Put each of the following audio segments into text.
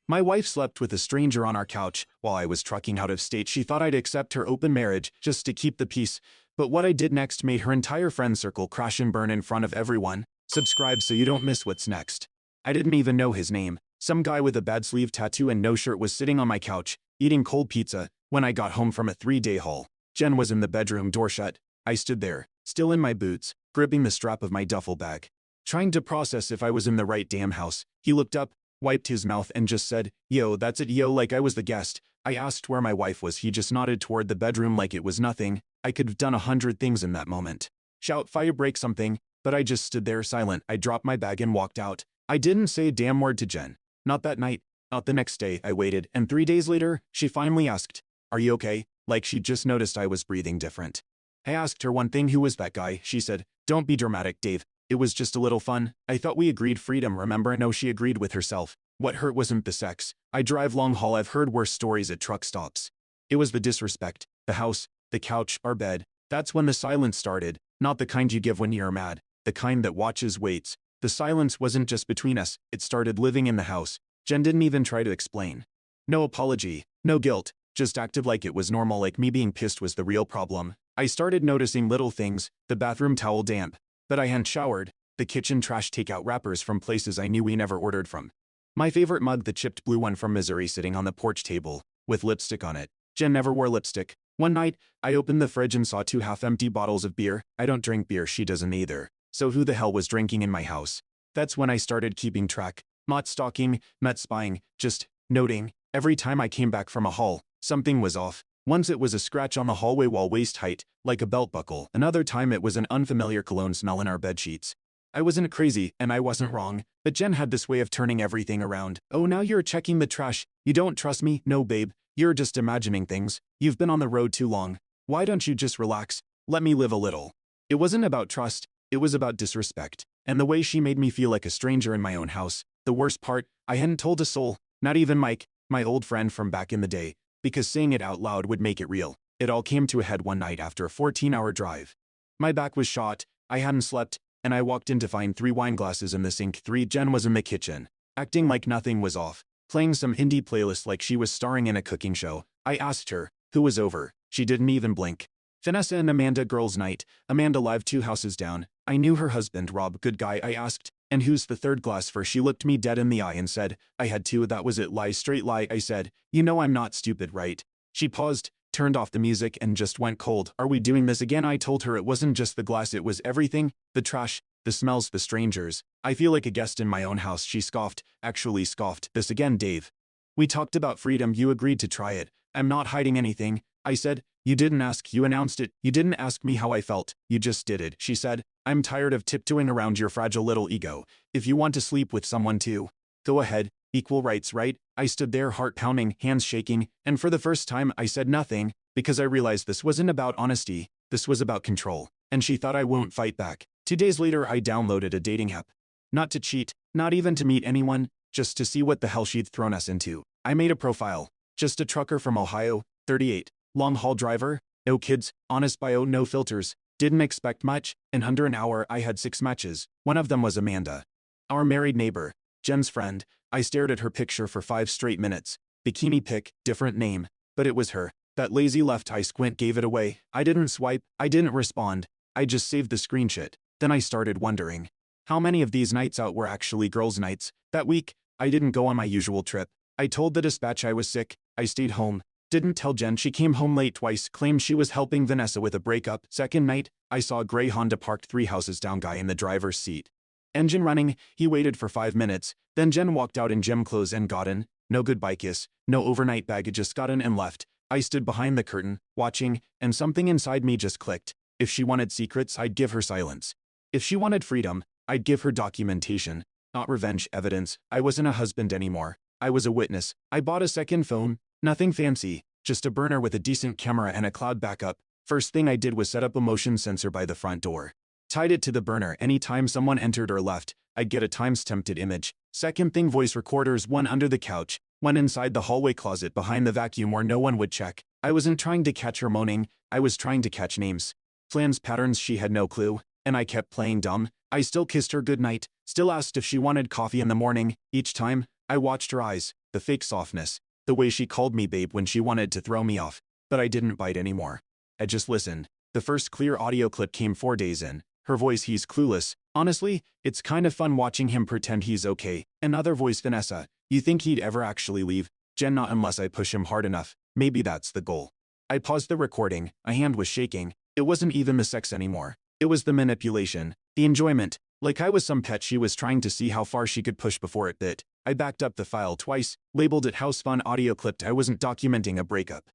My wife slept with a stranger on our couch. While I was trucking out of state, she thought I'd accept her open marriage just to keep the peace. But what I did next made her entire friend circle crash and burn in front of everyone. Subscribe so you don't miss what's next. I didn't even know his name. Some guy with a bad sleeve tattoo and no shirt was sitting on my couch, eating cold pizza. When I got home from a 3-day haul, Jen was in the bedroom, door shut. I stood there, still in my boots, gripping the strap of my duffel bag, trying to process if I was in the right damn house. He looked up, wiped his mouth and just said, "Yo, that's it, yo," like I was the guest. I asked where my wife was. He just nodded toward the bedroom like it was nothing. I could have done 100 things in that moment. Shout, fire, break something, but I just stood there silent. I dropped my bag and walked out. I didn't say a damn word to Jen. Not that night, not the next day. I waited, and 3 days later, she finally asked, "Are you okay?" Like she just noticed I was breathing different. I asked her one thing, who was that guy? She said, "Don't be dramatic, Dave. It was just a little fun." I thought we agreed freedom, remember? No, she agreed with herself. What hurt wasn't the sex. I drive long haul. I've heard worse stories at truck stops. It was the disrespect, the house, the couch, our bed. That's when the silence started. Not the kind you give when you're mad, the kind that watches, waits. The silence wasn't just between us, it started living in the house. Jen didn't even try to explain. No apology, no guilt, just acted like it was normal, like me being pissed was the real problem. I started noticing little things, the bathroom towel damp, that I hadn't showered, the kitchen trash takeout wrappers from places I knew we never ordered from. My favorite mug, the chipped blue one from Missouri, sitting on the porch table, with lipstick on it. Jen never wore lipstick. One night, I opened the fridge and saw 2 half-empty bottles of beer. I don't drink beer, she doesn't either. So who the hell was drinking in my house? That's when I started keeping track. Not stalking, not spying, just noting. Every time I came back from a haul, something was off. Once it was a scratch on the hallway wall waist height, like a belt buckle. Another time it was an unfamiliar cologne smell in our bedsheets. I wasn't crazy, and I wasn't wrong, but Jen had this way of turning everything around. "Oh, now you're checking the trash. You don't trust me?" "No, babe. You're just imagining things. You've been on the road too long. Why don't you just relax? Let me live a little." It wasn't about trust. It was about disrespect. And the way she made me feel like a stranger in my own house. The worst part, I hadn't told a soul, not even Mike, my old friend from back in the day, because saying it out loud would make it real. It all came to a head one night after a 14-hour drive. My back was shot, I hadn't slept, and I walked in to find 3 wine glasses in the sink. Jen was in the kitchen, acting like nothing was off, playing some indie playlist like she was starring in a cooking show. I asked her who was over. She didn't even blink. "Vanessa and Amanda, girls' night. Amanda live 2 houses down. I knew her husband, Rob, good guy." I asked, "And who's the third glass for?" She looked me dead in the eye and said, "I had 2, that was it." Lie, straight lie. I said, "You know I'm not stupid, right?" She paused, turned off the music, and just went cold. "Are we doing this again?" I told her it wasn't just the glass, it was everything. The trash, the smells, the strangers. "I feel like a guest in my own house." She scoffed, actually scoffed. "This again, Dave. We talked about freedom, you agreed to try it. I'm not hiding anything." I said, "You didn't ask, you announced it. You didn't ask me how I felt, you just did it." She said, "I'm tired of tiptoeing around your fragile little ego. If you want to sleep with someone too, go ahead. Equal rights, right?" I stood there, heart pounding, hands shaking, and for the first time I said nothing, because I realized this wasn't about honesty, this was about control. And she thought I won't fight back. 2 days later I downloaded a dating app. Not to cheat, not even to meet anyone, just to see what the hell she'd thrown us into. I made a profile. Just a trucker from Ohio, 38. Long-haul driver, no kids, honest bio, no filters. Didn't expect much. In under an hour I had 6 matches. One of them was Amanda, our married neighbor, Jen's friend. I stared at her picture for 5 straight minutes. Bikini pic, different name, but it was her. That lazy left eye squint gave it away. I didn't swipe, I didn't respond. I just saved the screenshot. Then I started wondering how many of these nights out were actually girls' nights. That week, I didn't go on my usual trip. I told the dispatch I was sick. I stayed home. Didn't tell Jen. She came home late twice, claimed she was helping Vanessa with a breakup. Second night, I saw a gray Honda parked 3 houses down, guy in the driver's seat. Engine running. He waited for 5 minutes. Then Jen walked out in gym clothes and got in. No goodbye kiss, no overnight baggage, just got in and left. I stood behind the curtain, watching, and something inside me just clicked. If she wanted secrets, I'd give her silence. If she wanted freedom, I'd give her documentation. Not revenge, evidence. I wasn't a husband anymore. I was a witness. I bought a second phone. Nothing fancy, just a burner with a decent camera and a cloud backup. First thing I did was set up a motion sensor by the front door. Tied it to the burner. Anytime someone entered or left, I'd get a time-stamped image. Second thing, voice recorders, one under the couch, one inside the hallway closet behind the vacuum where no one would check. I wasn't trying to catch her moaning, I was trying to catch names. Plans, patterns, she had no clue, and I kept playing dumb. I still kissed her goodnight, still asked if she wanted coffee in the morning. Each time, I watched her eyes. the fake softness, the way she called me babe when she wanted to throw me off. But I didn't bite anymore. I just listened. The first clear audio clip came 4 days in. Her voice, he's clueless. Honestly, it's kind of fun watching him pretend he's okay. Another voice, Vanessa. You think he'd ever actually leave? Jen, not unless I push him hard enough. Maybe that's the goal. I paused the recording. A hand was shaking. It wasn't even the sex anymore. It was the manipulation. The enjoyment. Like I was some pet she was trying to see how far she could push before it bit. I backed up the file twice, labeled it house fun audio clipped. I wasn't documenting a breakup.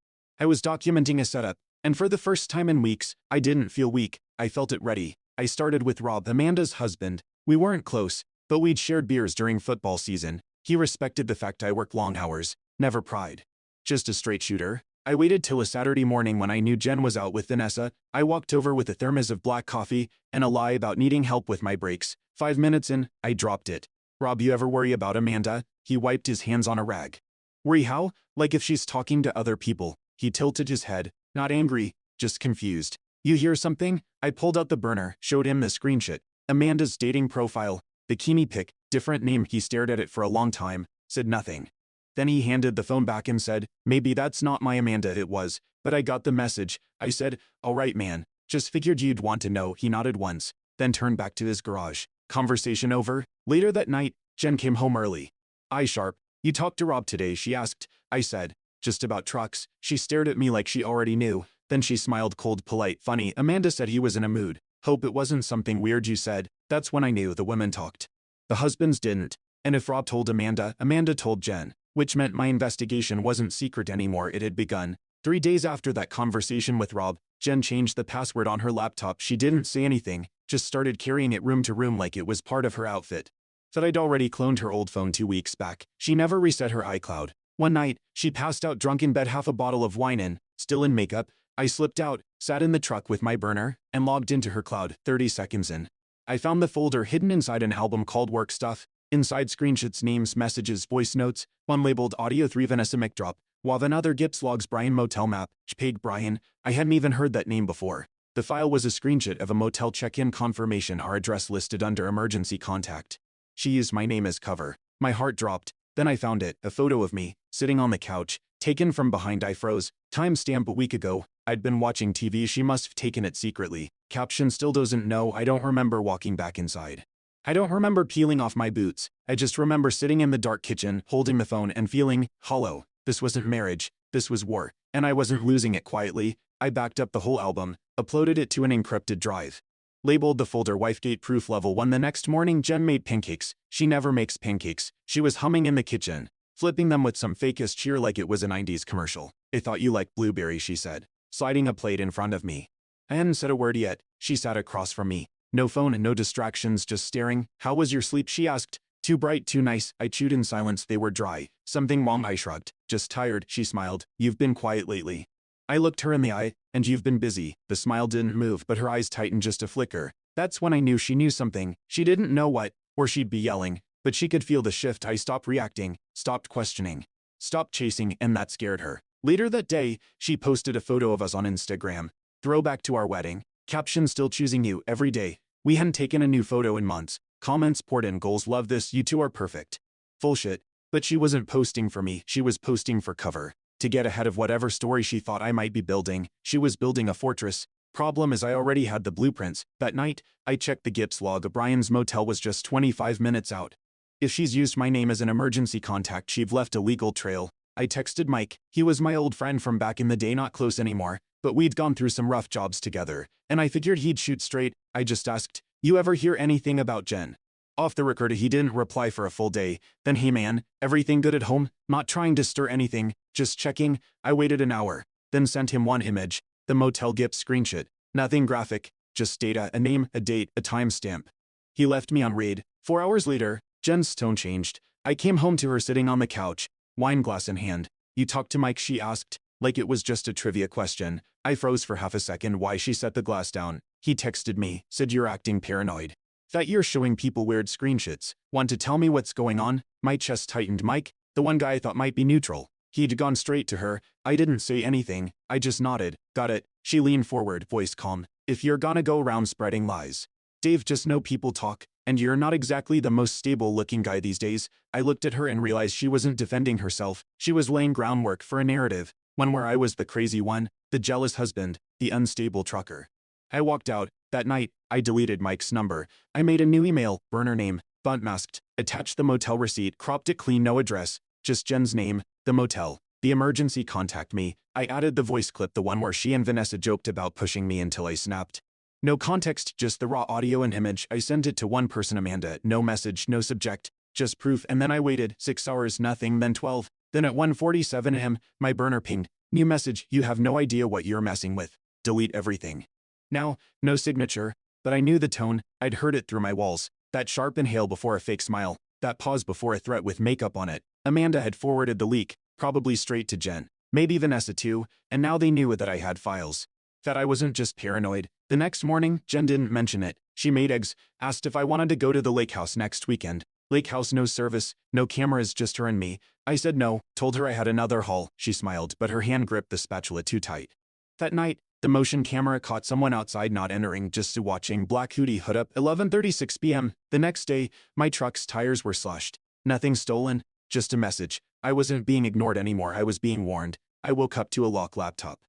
I was documenting a setup. And for the first time in weeks, I didn't feel weak. I felt it ready. I started with Rob, Amanda's husband. We weren't close, but we'd shared beers during football season. He respected the fact I worked long hours. Never pried. Just a straight shooter. I waited till a Saturday morning when I knew Jen was out with Vanessa. I walked over with a thermos of black coffee and a lie about needing help with my brakes. 5 minutes in, I dropped it. Rob, you ever worry about Amanda? He wiped his hands on a rag. Worry how? Like if she's talking to other people. He tilted his head. Not angry, just confused. You hear something? I pulled out the burner, showed him the screenshot. Amanda's dating profile. Bikini pic, different name. He stared at it for a long time, said nothing. Then he handed the phone back and said, maybe that's not my Amanda. It was, but I got the message. I said, all right man, just figured you'd want to know. He nodded once, then turned back to his garage. Conversation over. Later that night, Jen came home early. Eye sharp. You talked to Rob today, she asked. I said, just about trucks. She stared at me like she already knew. Then she smiled, cold, polite. Funny, Amanda said he was in a mood. Hope it wasn't something weird you said. That's when I knew the women talked. The husbands didn't. And if Rob told Amanda, Amanda told Jen. Which meant my investigation wasn't secret anymore. It had begun. 3 days after that conversation with Rob, Jen changed the password on her laptop. She didn't say anything, just started carrying it room to room like it was part of her outfit. That I'd already cloned her old phone 2 weeks back. She never reset her iCloud. One night, she passed out drunk in bed, half a bottle of wine in, still in makeup. I slipped out, sat in the truck with my burner, and logged into her cloud. 30 seconds in, I found the folder hidden inside an album called Work Stuff. Inside screenshots, names, messages, voice notes, one labeled Audio 3 Vanessa McDrop, while another Gips logs Brian Motel Map, JPEG Brian. I hadn't even heard that name before. The file was a screenshot of a motel check-in confirmation, our address listed under emergency contact. She used my name as cover. My heart dropped. Then I found it, a photo of me, sitting on the couch, taken from behind. I froze. Timestamp a week ago. I'd been watching TV. She must have taken it secretly. Caption still doesn't know. I don't remember walking back inside. I don't remember peeling off my boots. I just remember sitting in the dark kitchen, holding the phone and feeling hollow. This wasn't marriage. This was war. And I wasn't losing it. Quietly, I backed up the whole album, uploaded it to an encrypted drive. Labeled the folder Wifegate Proof Level 1. The next morning, Jen made pancakes. She never makes pancakes. She was humming in the kitchen, flipping them with some fakest cheer like it was a 90s commercial. I thought you liked blueberry, she said, sliding a plate in front of me. I hadn't said a word yet. She sat across from me. No phone and no distractions, just staring. How was your sleep, she asked. Too bright, too nice. I chewed in silence. They were dry. Something wrong, I shrugged. Just tired, she smiled. You've been quiet lately. I looked her in the eye. And you've been busy. The smile didn't move, but her eyes tightened just a flicker. That's when I knew she knew something. She didn't know what, or she'd be yelling, but she could feel the shift. I stopped reacting, stopped questioning, stopped chasing, and that scared her. Later that day, she posted a photo of us on Instagram. Throwback to our wedding. Caption, still choosing you every day. We hadn't taken a new photo in months. Comments poured in. Goals, love this. You two are perfect. Bullshit. But she wasn't posting for me. She was posting for cover. To get ahead of whatever story she thought I might be building. She was building a fortress. Problem is I already had the blueprints. That night, I checked the Gips log. Brian's motel was just 25 minutes out. If she's used my name as an emergency contact, she've left a legal trail. I texted Mike. He was my old friend from back in the day, not close anymore, but we'd gone through some rough jobs together, and I figured he'd shoot straight. I just asked, you ever hear anything about Jen? Off the record, he didn't reply for a full day. Then, hey man, everything good at home? Not trying to stir anything, just checking. I waited an hour, then sent him one image, the motel Gips screenshot. Nothing graphic, just data, a name, a date, a timestamp. He left me on read. 4 hours later, Jen's tone changed. I came home to her sitting on the couch, wine glass in hand. You talked to Mike, she asked, like it was just a trivia question. I froze for half a second. Why? She set the glass down. He texted me, said you're acting paranoid. That you're showing people weird screenshots. Want to tell me what's going on? My chest tightened. Mike, the one guy I thought might be neutral. He'd gone straight to her. I didn't say anything. I just nodded. Got it. She leaned forward, voice calm. If you're gonna go around spreading lies, Dave, just know people talk. And you're not exactly the most stable-looking guy these days." I looked at her and realized she wasn't defending herself. She was laying groundwork for a narrative, one where I was the crazy one, the jealous husband, the unstable trucker. I walked out. That night, I deleted Mike's number. I made a new email, burner name, font masked, attached the motel receipt, cropped it clean, no address, just Jen's name, the motel, the emergency contact me. I added the voice clip, the one where she and Vanessa joked about pushing me until I snapped. No context, just the raw audio and image. I sent it to one person, Amanda. No message, no subject, just proof. And then I waited 6 hours, nothing, then 12. Then at 1:47 a.m., my burner pinged. New message, you have no idea what you're messing with. Delete everything. Now, no signature, but I knew the tone. I'd heard it through my walls. That sharp inhale before a fake smile. That pause before a threat with makeup on it. Amanda had forwarded the leak, probably straight to Jen. Maybe Vanessa too, and now they knew that I had files. That I wasn't just paranoid. The next morning, Jen didn't mention it. She made eggs, asked if I wanted to go to the lake house next weekend. Lake house, no service, no cameras, just her and me. I said no, told her I had another haul. She smiled, but her hand gripped the spatula too tight. That night, the motion camera caught someone outside not entering, just watching. Black hoodie, hood up, 11:36 p.m. The next day, my truck's tires were slashed. Nothing stolen, just a message. I wasn't being ignored anymore, I was being warned. I woke up to a locked laptop.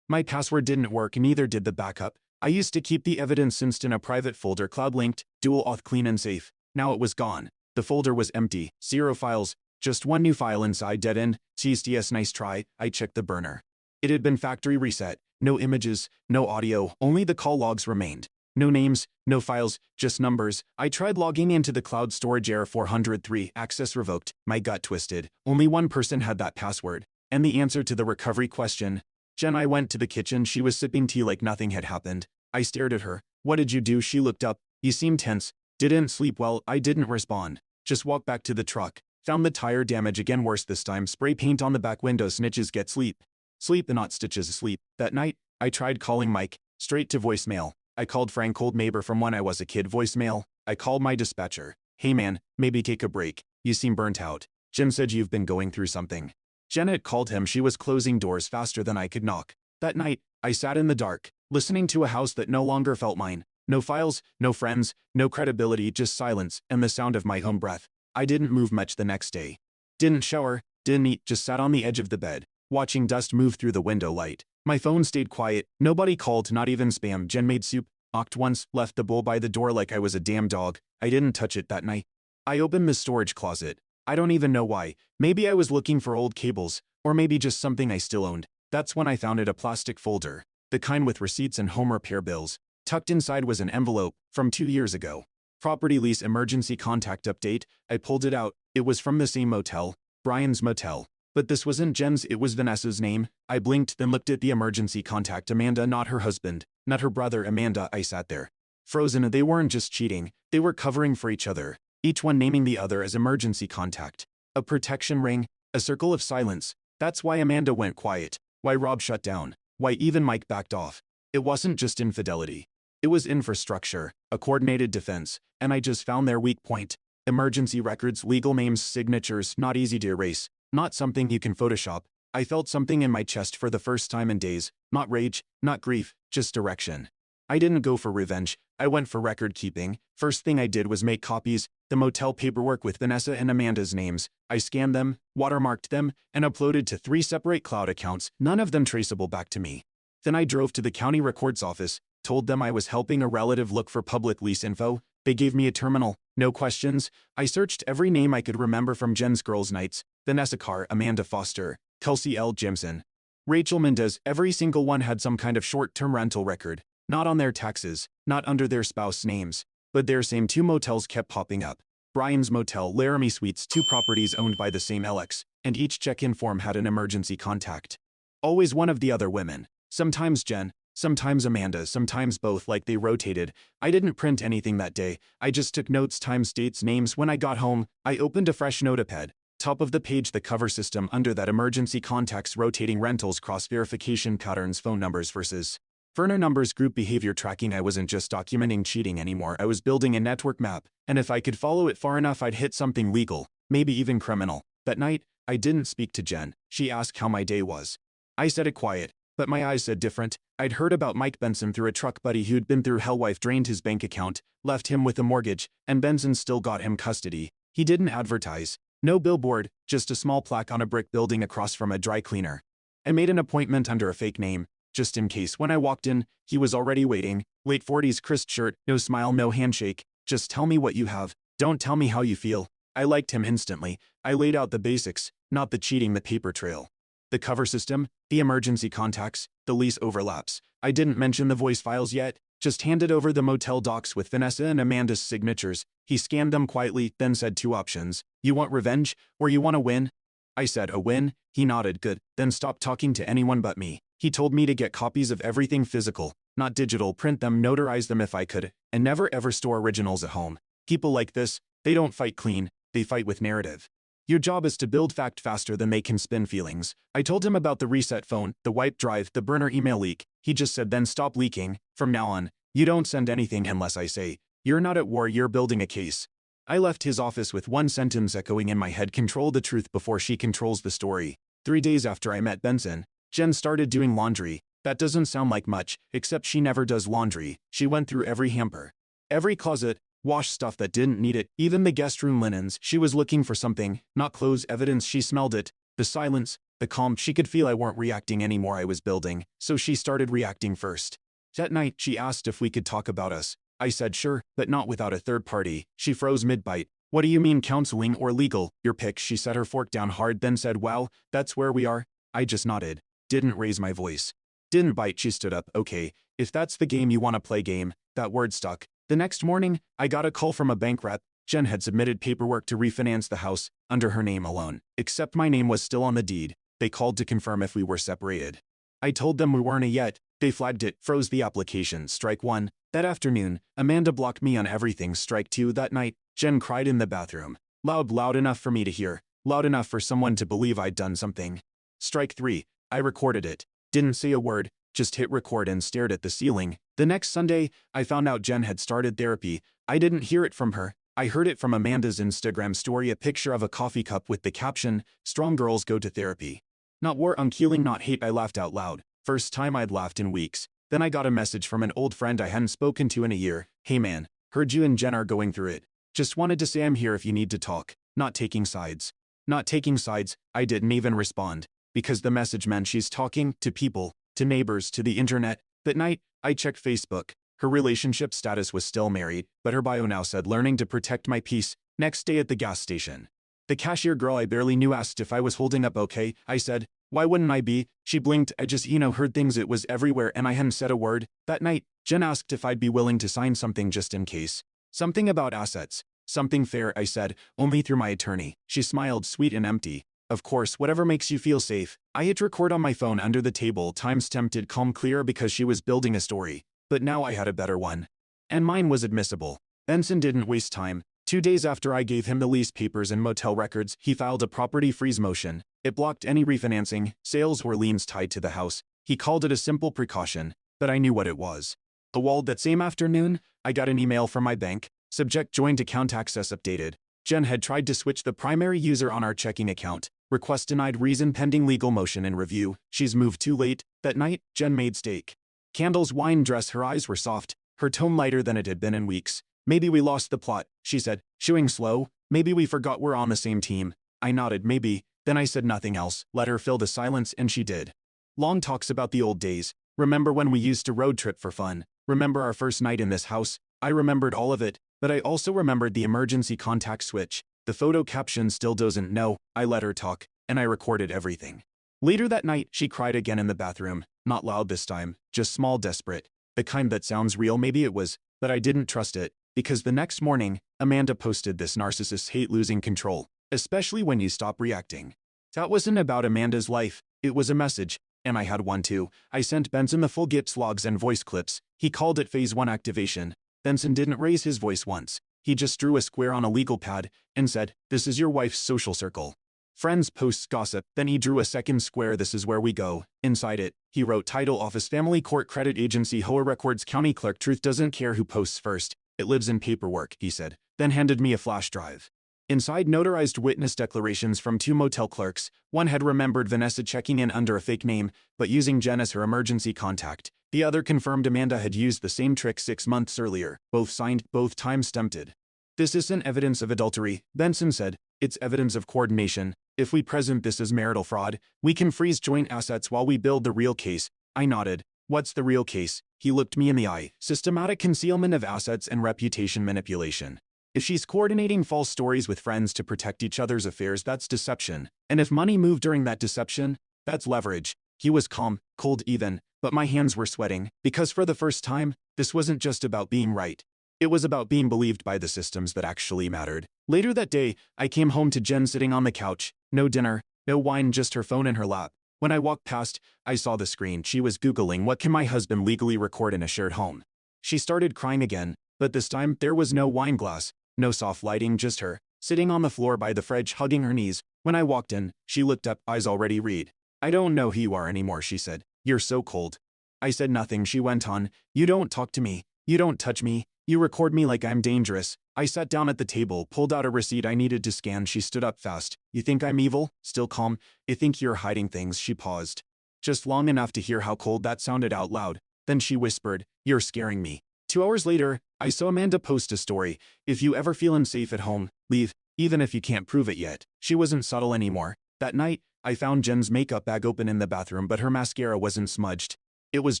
My password didn't work, neither did the backup. I used to keep the evidence synced in a private folder, cloud-linked, dual auth, clean and safe. Now it was gone. The folder was empty, 0 files, just one new file inside, dead end. CSDS, nice try. I checked the burner. It had been factory reset. No images, no audio, only the call logs remained. No names, no files, just numbers. I tried logging into the cloud storage, error 403, access revoked. My gut twisted. Only one person had that password. And the answer to the recovery question. Jen. I went to the kitchen. She was sipping tea like nothing had happened. I stared at her. What did you do? She looked up. You seem tense. Didn't sleep well. I didn't respond. Just walked back to the truck. Found the tire damage, again worse this time. Spray paint on the back window. Snitches get sleep. Sleep, and not stitches, asleep. That night, I tried calling Mike, straight to voicemail. I called Frank, old neighbor from when I was a kid, voicemail. I called my dispatcher. Hey man, maybe take a break. You seem burnt out. Jim said you've been going through something. Janet called him. She was closing doors faster than I could knock. That night, I sat in the dark, listening to a house that no longer felt mine. No files, no friends, no credibility, just silence and the sound of my own breath. I didn't move much the next day. Didn't shower, didn't eat, just sat on the edge of the bed, watching dust move through the window light. My phone stayed quiet. Nobody called, not even spam. Jen made soup, knocked once, left the bowl by the door like I was a damn dog. I didn't touch it that night. I opened the storage closet. I don't even know why. Maybe I was looking for old cables, or maybe just something I still owned. That's when I found it, a plastic folder, the kind with receipts and home repair bills. Tucked inside was an envelope from 2 years ago. Property lease emergency contact update. I pulled it out. It was from the same motel, Brian's motel. But this wasn't Jen's, it was Vanessa's name. I blinked, then looked at the emergency contact. Amanda, not her husband, not her brother. Amanda. I sat there, frozen. They weren't just cheating, they were covering for each other, each one naming the other as emergency contact. A protection ring, a circle of silence. That's why Amanda went quiet, why Rob shut down, why even Mike backed off. It wasn't just infidelity. It was infrastructure, a coordinated defense, and I just found their weak point. Emergency records, legal names, signatures, not easy to erase, not something you can Photoshop. I felt something in my chest for the first time in days, not rage, not grief, just direction. I didn't go for revenge, I went for record keeping. First thing I did was make copies, the motel paperwork with Vanessa and Amanda's names. I scanned them, watermarked them, and uploaded to 3 separate cloud accounts, none of them traceable back to me. Then I drove to the county records office, told them I was helping a relative look for public lease info. They gave me a terminal, no questions. I searched every name I could remember from Jen's girls' nights: Vanessa Carr, Amanda Foster, Kelsey L. Jimson, Rachel Mendez. Every single one had some kind of short-term rental record, not on their taxes, not under their spouse names, but their same 2 motels kept popping up. Brian's Motel, Laramie Suites, 2 properties owned by the same Alex, and each check-in form had an emergency contact. Always one of the other women. Sometimes Jen, sometimes Amanda, sometimes both, like they rotated. I didn't print anything that day. I just took notes, times, dates, names. When I got home, I opened a fresh notepad. Top of the page, the cover system. Under that, emergency contacts, rotating rentals, cross-verification patterns, phone numbers versus burner numbers, group behavior tracking. I wasn't just documenting cheating anymore. I was building a network map, and if I could follow it far enough, I'd hit something legal, maybe even criminal. That night, I didn't speak to Jen. She asked how my day was. I said it quiet, but my eyes said different. I'd heard about Mike Benson through a truck buddy who'd been through hell. Wife drained his bank account, left him with a mortgage, and Benson still got him custody. He didn't advertise. No billboard, just a small plaque on a brick building across from a dry cleaner. I made an appointment under a fake name, just in case. When I walked in, he was already waiting. Late 40s crisp shirt, no smile, no handshake. Just tell me what you have. Don't tell me how you feel. I liked him instantly. I laid out the basics, not the cheating, the paper trail. The cover system, the emergency contacts, the lease overlaps. I didn't mention the voice files yet, just handed over the motel docs with Vanessa and Amanda's signatures. He scanned them quietly, then said 2 options. You want revenge, or you want to win? I said a win. He nodded good, then stopped talking to anyone but me. He told me to get copies of everything physical, not digital, print them, notarize them if I could, and never ever store originals at home. People like this, they don't fight clean, they fight with narrative. Your job is to build fact faster than they can spin feelings. I told him about the reset phone, the wipe drive, the burner email leak. He just said then stop leaking. From now on, you don't send anything unless I say. You're not at war, you're building a case. I left his office with one sentence echoing in my head: control the truth before she controls the story. 3 days after I met Benson, Jen started doing laundry. That doesn't sound like much, except she never does laundry. She went through every hamper, every closet, washed stuff that didn't need it, even the guest room linens. She was looking for something, not clothes, evidence. She smelled it, the silence, the calm. She could feel I weren't reacting anymore. I was building, so she started reacting first. That night, she asked if we could talk about us. I said sure, but not without a third party. She froze mid-bite. What do you mean, counseling or legal? Your pick. She set her fork down hard, then said, well, that's where we are. I just nodded. Didn't raise my voice. Didn't bite. She stood up. Okay, if that's the game you want to play, game. That word stuck. The next morning, I got a call from a bank rep. Jen had submitted paperwork to refinance the house, under her name alone, except my name was still on the deed. They called to confirm if we were separated. I told them we weren't yet. They flagged it, froze the application. Strike 1. That afternoon, Amanda blocked me on everything. Strike 2. That night, Jen cried in the bathroom. Loud enough for me to hear. Loud enough for someone to believe I'd done something. Strike 3. I recorded it. Didn't say a word, just hit record and stared at the ceiling. The next Sunday, I found out Jen had started therapy. I didn't hear it from her. I heard it from Amanda's Instagram story, a picture of a coffee cup with the caption, "Strong girls go to therapy." Not war on killing, not hate. I laughed out loud. First time I'd laughed in weeks. Then I got a message from an old friend I hadn't spoken to in a year. Hey man, heard you and Jen are going through it. Just wanted to say I'm here if you need to talk. Not taking sides. Not taking sides. I didn't even respond, because the message meant she's talking to people, to neighbors, to the internet. That night, I checked Facebook. Her relationship status was still married, but her bio now said learning to protect my peace. Next day at the gas station, the cashier girl I barely knew asked if I was holding up okay. I said, why wouldn't I be? She blinked. I just heard things. It was everywhere and I hadn't said a word. That night, Jen asked if I'd be willing to sign something just in case. Something about assets. Something fair, I said, only through my attorney. She smiled, sweet and empty. Of course, whatever makes you feel safe. I hit record on my phone under the table, time-stamped, calm, clear, because she was building a story. But now I had a better one. And mine was admissible. Benson didn't waste time. 2 days after I gave him the lease papers and motel records, he filed a property freeze motion. It blocked any refinancing, sales, or liens tied to the house. He called it a simple precaution, but I knew what it was. The wall. That same afternoon, I got an email from my bank. Subject: joint account access updated. Jen had tried to switch the primary user on our checking account. Request denied. Reason: pending legal motion and review. She's moved too late. That night, Jen made steak, candles, wine, dress. Her eyes were soft, her tone lighter than it had been in weeks. Maybe we lost the plot, she said, chewing slow. Maybe we forgot we're on the same team. I nodded. Maybe. Then I said nothing else. Let her fill the silence, and she did. Long talks about the old days. Remember when we used to road trip for fun? Remember our first night in this house? I remembered all of it, but I also remembered the emergency contact switch. The photo caption still doesn't know. I let her talk, and I recorded everything. Later that night, she cried again in the bathroom. Not loud this time, just small, desperate. The kind that sounds real. Maybe it was, but I didn't trust it, because the next morning, Amanda posted this: narcissists hate losing control, especially when you stop reacting. That wasn't about Amanda's life, it was a message, and I had one too. I sent Benson the full GIPS logs and voice clips. He called it Phase 1 activation. Benson didn't raise his voice once. He just drew a square on a legal pad and said, "This is your wife's social circle. Friends, posts, gossip." Then he drew a second square. "This is where we go." Inside it, he wrote title: office, family, court, credit agency, HOA records, county clerk. Truth doesn't care who posts first. It lives in paperwork, he said, then handed me a flash drive. Inside, notarized witness declarations from 2 motel clerks. One had remembered Vanessa checking in under a fake name, but using Jen as her emergency contact. The other confirmed Amanda had used the same trick 6 months earlier. Both signed, both time-stamped. This isn't evidence of adultery, Benson said. It's evidence of coordination. If we present this as marital fraud, we can freeze joint assets while we build the real case. I nodded. What's the real case? He looked me in the eye. Systematic concealment of assets and reputation manipulation. If she's coordinating false stories with friends to protect each other's affairs, that's deception. And if money moved during that deception, that's leverage. He was calm, cold even, but my hands were sweating, because for the first time, this wasn't just about being right. It was about being believed by the systems that actually mattered. Later that day, I came home to Jen sitting on the couch. No dinner, no wine, just her phone in her lap. When I walked past, I saw the screen. She was Googling what can my husband legally record in a shared home. She started crying again, but this time there was no wine glass. No soft lighting, just her, sitting on the floor by the fridge hugging her knees. When I walked in, she looked up, eyes already red. I don't know who you are anymore, she said. You're so cold. I said nothing. She went on. You don't talk to me. You don't touch me. You record me like I'm dangerous. I sat down at the table, pulled out a receipt I needed to scan. She stood up fast. You think I'm evil? Still calm. You think you're hiding things? She paused. Just long enough to hear how cold that sounded out loud. Then she whispered, you're scaring me. 2 hours later, I saw Amanda post a story. If you ever feel unsafe at home, leave, even if you can't prove it yet. She wasn't subtle anymore. That night, I found Jen's makeup bag open in the bathroom, but her mascara wasn't smudged. It was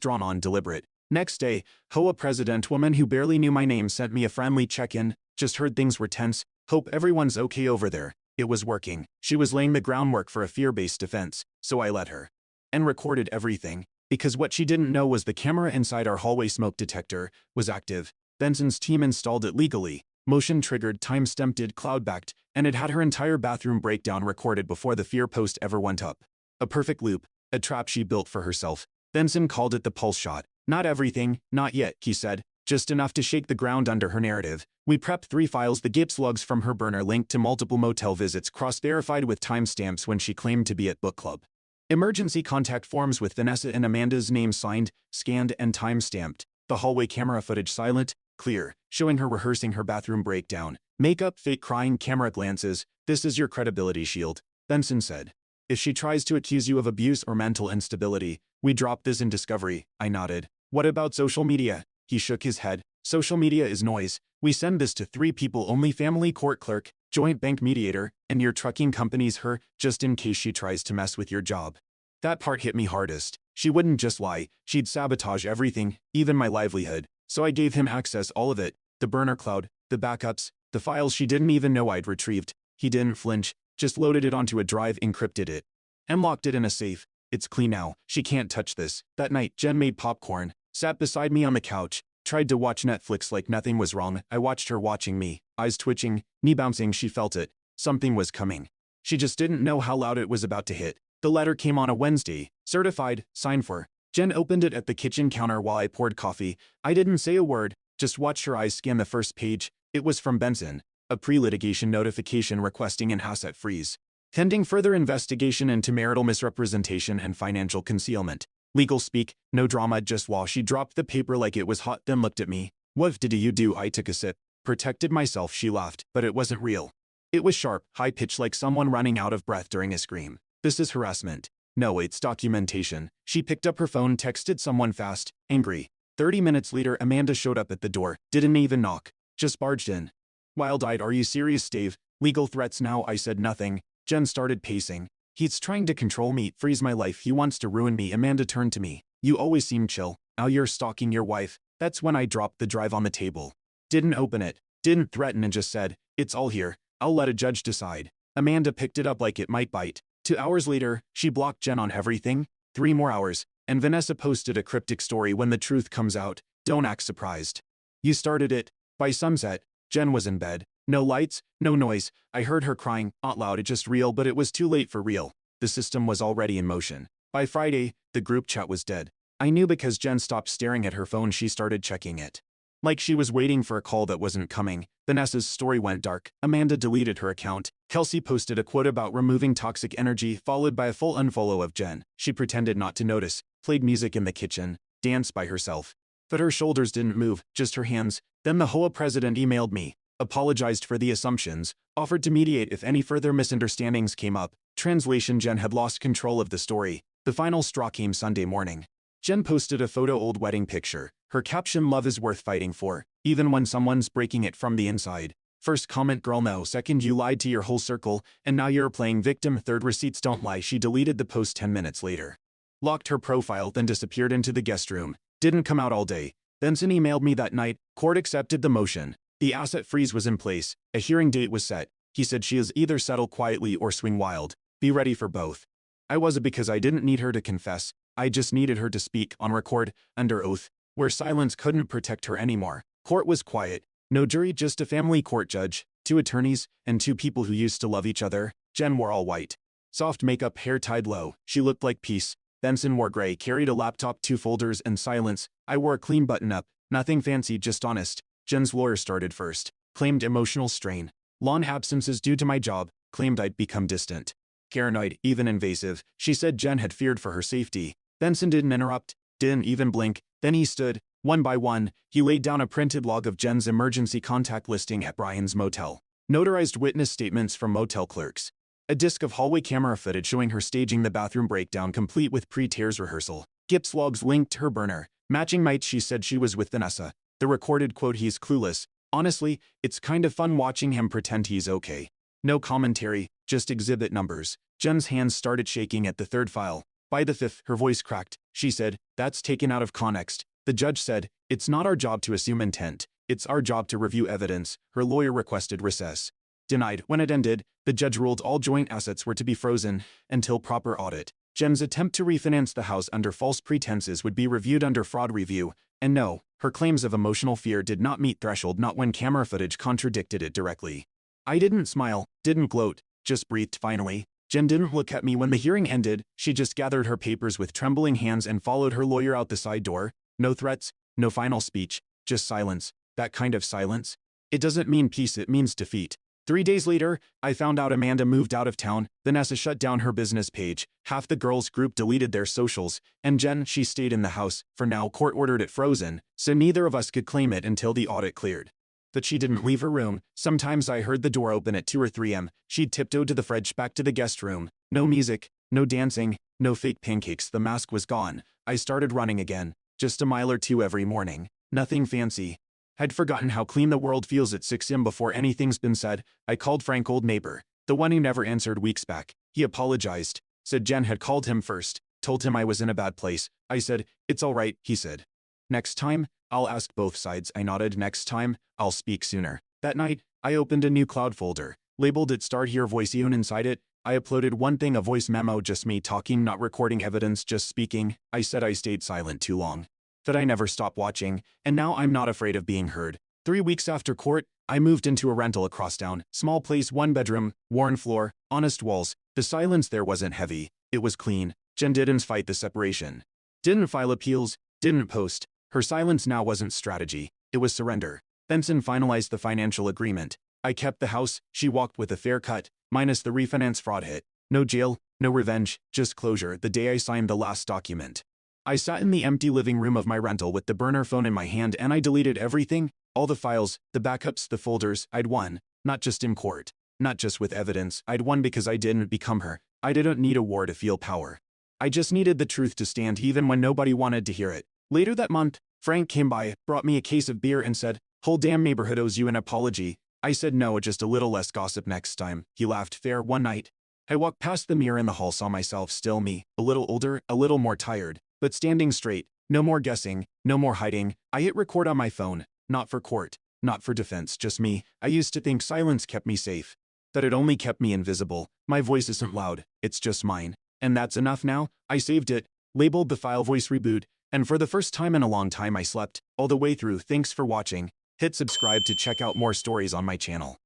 drawn on deliberate. Next day, HOA president woman who barely knew my name sent me a friendly check-in. Just heard things were tense. Hope everyone's okay over there. It was working. She was laying the groundwork for a fear-based defense, so I let her. And recorded everything. Because what she didn't know was the camera inside our hallway smoke detector was active. Benson's team installed it legally, motion-triggered, time-stamped, cloud-backed, and it had her entire bathroom breakdown recorded before the fear post ever went up. A perfect loop, a trap she built for herself. Benson called it the pulse shot. Not everything, not yet, he said, just enough to shake the ground under her narrative. We prepped 3 files, the Gips logs from her burner linked to multiple motel visits, cross-verified with timestamps when she claimed to be at book club. Emergency contact forms with Vanessa and Amanda's names signed, scanned, and time-stamped. The hallway camera footage silent, clear, showing her rehearsing her bathroom breakdown. Makeup, fake crying, camera glances. This is your credibility shield, Benson said. If she tries to accuse you of abuse or mental instability, we drop this in discovery. I nodded. What about social media? He shook his head. Social media is noise. We send this to 3 people only: family court clerk, joint bank mediator, and your trucking company's her, just in case she tries to mess with your job. That part hit me hardest. She wouldn't just lie, she'd sabotage everything, even my livelihood. So I gave him access, all of it. The burner cloud, the backups, the files she didn't even know I'd retrieved. He didn't flinch, just loaded it onto a drive, encrypted it, and locked it in a safe. It's clean now. She can't touch this. That night, Jen made popcorn, sat beside me on the couch, tried to watch Netflix like nothing was wrong. I watched her watching me, eyes twitching, knee bouncing. She felt it. Something was coming. She just didn't know how loud it was about to hit. The letter came on a Wednesday, certified, signed for. Jen opened it at the kitchen counter while I poured coffee. I didn't say a word, just watched her eyes scan the first page. It was from Benson, a pre-litigation notification requesting an asset freeze, pending further investigation into marital misrepresentation and financial concealment. Legal speak, no drama. Just while she dropped the paper like it was hot, then looked at me. What did you do? I took a sip, protected myself. She laughed, but it wasn't real. It was sharp, high-pitched, like someone running out of breath during a scream. This is harassment. No, it's documentation. She picked up her phone, texted someone fast, angry. 30 minutes later, Amanda showed up at the door, didn't even knock, just barged in. Wild-eyed. Are you serious, Dave? Legal threats now? I said nothing. Jen started pacing. He's trying to control me, freeze my life. He wants to ruin me. Amanda turned to me. You always seem chill. Now you're stalking your wife. That's when I dropped the drive on the table. Didn't open it, didn't threaten, and just said, it's all here. I'll let a judge decide. Amanda picked it up like it might bite. 2 hours later, she blocked Jen on everything. 3 more hours, and Vanessa posted a cryptic story. When the truth comes out, don't act surprised. You started it. By sunset, Jen was in bed. No lights, no noise. I heard her crying, out loud. It just real, but it was too late for real. The system was already in motion. By Friday, the group chat was dead. I knew because Jen stopped staring at her phone. She started checking it, like she was waiting for a call that wasn't coming. Vanessa's story went dark. Amanda deleted her account. Kelsey posted a quote about removing toxic energy, followed by a full unfollow of Jen. She pretended not to notice, played music in the kitchen, danced by herself. But her shoulders didn't move, just her hands. Then the HOA president emailed me. apologized for the assumptions, offered to mediate if any further misunderstandings came up. Translation: Jen had lost control of the story. The final straw came Sunday morning. Jen posted a photo old wedding picture. Her caption: love is worth fighting for, even when someone's breaking it from the inside. First comment: girl no. Second: you lied to your whole circle, and now you're playing victim. Third: receipts don't lie. She deleted the post 10 minutes later. Locked her profile, then disappeared into the guest room. Didn't come out all day. Benson emailed me that night. Court accepted the motion. The asset freeze was in place. A hearing date was set. He said she is either settle quietly or swing wild. Be ready for both. I wasn't, because I didn't need her to confess. I just needed her to speak on record, under oath, where silence couldn't protect her anymore. Court was quiet. No jury, just a family court judge, 2 attorneys, and 2 people who used to love each other. Jen wore all white. Soft makeup, hair tied low. She looked like peace. Benson wore gray, carried a laptop, 2 folders, and silence. I wore a clean button-up. Nothing fancy, just honest. Jen's lawyer started first. Claimed emotional strain. Long absences due to my job. Claimed I'd become distant. Paranoid, even invasive. She said Jen had feared for her safety. Benson didn't interrupt. Didn't even blink. Then he stood. One by one, he laid down a printed log of Jen's emergency contact listing at Brian's motel. Notarized witness statements from motel clerks. A disc of hallway camera footage showing her staging the bathroom breakdown, complete with pre-tears rehearsal. Gips logs linked to her burner. Matching nights she said she was with Vanessa. The recorded quote: he's clueless. Honestly, it's kind of fun watching him pretend he's okay. No commentary, just exhibit numbers. Jen's hands started shaking at the 3rd file. By the 5th, her voice cracked. She said, that's taken out of context. The judge said, it's not our job to assume intent. It's our job to review evidence. Her lawyer requested recess. Denied. When it ended, the judge ruled all joint assets were to be frozen until proper audit. Jen's attempt to refinance the house under false pretenses would be reviewed under fraud review. And no, her claims of emotional fear did not meet threshold, not when camera footage contradicted it directly. I didn't smile, didn't gloat, just breathed finally. Jen didn't look at me when the hearing ended. She just gathered her papers with trembling hands and followed her lawyer out the side door. No threats, no final speech, just silence. That kind of silence. It doesn't mean peace, it means defeat. 3 days later, I found out Amanda moved out of town. Vanessa shut down her business page. Half the girls' group deleted their socials. And Jen, she stayed in the house. For now, court ordered it frozen, so neither of us could claim it until the audit cleared. But she didn't leave her room. Sometimes I heard the door open at 2 or 3 a.m. She'd tiptoe to the fridge, back to the guest room. No music, no dancing, no fake pancakes. The mask was gone. I started running again. Just a mile or 2 every morning. Nothing fancy. I'd forgotten how clean the world feels at 6 a.m. before anything's been said. I called Frank, old neighbor, the one who never answered weeks back. He apologized. Said Jen had called him first. Told him I was in a bad place. I said, it's all right, he said. Next time, I'll ask both sides. I nodded. Next time, I'll speak sooner. That night, I opened a new cloud folder. Labeled it Start Here Voice Ion. Inside it, I uploaded one thing, a voice memo, just me talking, not recording evidence, just speaking. I said I stayed silent too long. That I never stopped watching, and now I'm not afraid of being heard. 3 weeks after court, I moved into a rental across town. Small place, 1 bedroom, worn floor, honest walls. The silence there wasn't heavy. It was clean. Jen didn't fight the separation. Didn't file appeals. Didn't post. Her silence now wasn't strategy. It was surrender. Benson finalized the financial agreement. I kept the house. She walked with a fair cut, minus the refinance fraud hit. No jail, no revenge, just closure. The day I signed the last document, I sat in the empty living room of my rental with the burner phone in my hand, and I deleted everything. All the files, the backups, the folders. I'd won. Not just in court. Not just with evidence. I'd won because I didn't become her. I didn't need a war to feel power. I just needed the truth to stand even when nobody wanted to hear it. Later that month, Frank came by, brought me a case of beer and said, whole damn neighborhood owes you an apology. I said no, just a little less gossip next time. He laughed. Fair. One night, I walked past the mirror in the hall, saw myself, still me, a little older, a little more tired, but standing straight. No more guessing, no more hiding. I hit record on my phone. Not for court, not for defense, just me. I used to think silence kept me safe, that it only kept me invisible. My voice isn't loud, it's just mine. And that's enough now. I saved it, labeled the file voice reboot, and for the first time in a long time I slept all the way through. Thanks for watching. Hit subscribe to check out more stories on my channel.